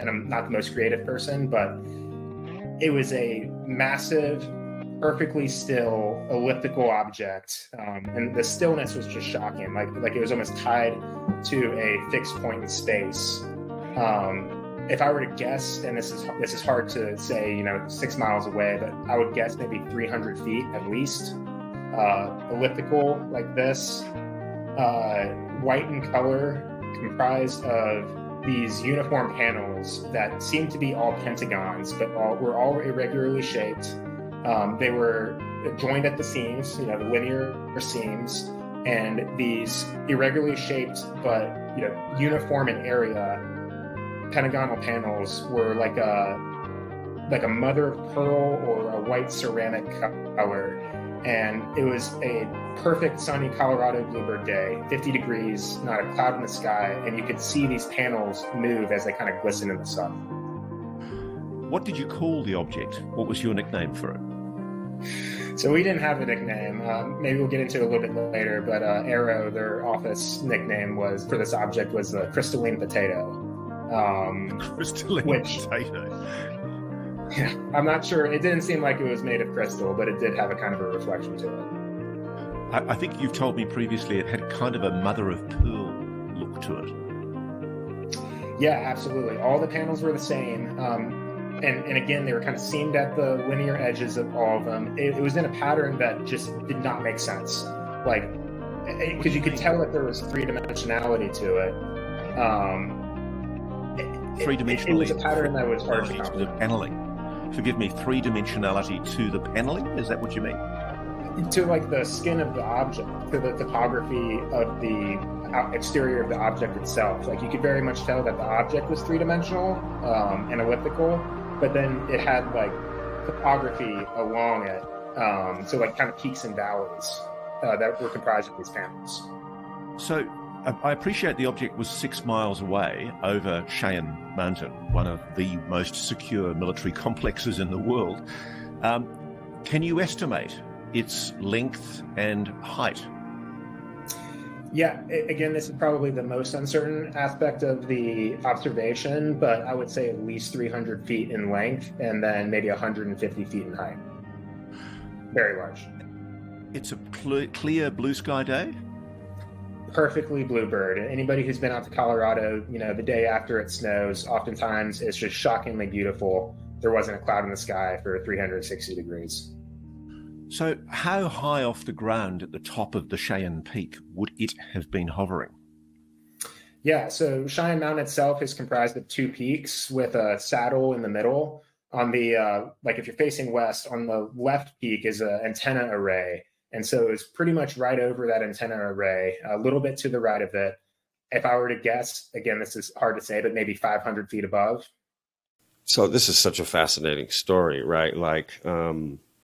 and I'm not the most creative person, but it was a massive, perfectly still elliptical object, and the stillness was just shocking. Like it was almost tied to a fixed point in space. If I were to guess, and this is hard to say, 6 miles away, but I would guess maybe 300 feet at least. Elliptical like this, white in color, comprised of these uniform panels that seemed to be all pentagons, but were all irregularly shaped. They were joined at the seams, the linear seams, and these irregularly shaped but uniform in area pentagonal panels were like a mother of pearl or a white ceramic color. And it was a perfect sunny Colorado bluebird day, 50 degrees, not a cloud in the sky, and you could see these panels move as they kind of glisten in the sun. What did you call the object? What was your nickname for it? So we didn't have a nickname. Maybe we'll get into it a little bit later, but Arrow, their office nickname for this object was the Crystalline Potato. Crystalline Potato. Yeah, I'm not sure. It didn't seem like it was made of crystal, but it did have a kind of a reflection to it. I think you've told me previously it had kind of a mother of pearl look to it. Yeah, absolutely. All the panels were the same. And again, they were kind of seamed at the linear edges of all of them. It was in a pattern that just did not make sense. Because you could tell that there was three-dimensionality to it. Three-dimensionality. It was a pattern that was hard to the paneling. Forgive me, three-dimensionality to the paneling? Is that what you mean? To the skin of the object, to the topography of the exterior of the object itself. You could very much tell that the object was three-dimensional and elliptical, but then it had topography along it. So kind of peaks and valleys that were comprised of these panels. So I appreciate the object was 6 miles away over Cheyenne Mountain, one of the most secure military complexes in the world. Can you estimate its length and height? Yeah, again, this is probably the most uncertain aspect of the observation, but I would say at least 300 feet in length and then maybe 150 feet in height. Very large. It's a clear blue sky day? Perfectly bluebird. Anybody who's been out to Colorado, the day after it snows, oftentimes it's just shockingly beautiful. There wasn't a cloud in the sky for 360 degrees. So how high off the ground at the top of the Cheyenne Peak would it have been hovering? Yeah, so Cheyenne Mountain itself is comprised of 2 peaks with a saddle in the middle. On the, if you're facing west, on the left peak is an antenna array. And so it's pretty much right over that antenna array, a little bit to the right of it. If I were to guess, again, this is hard to say, but maybe 500 feet above. So this is such a fascinating story, right?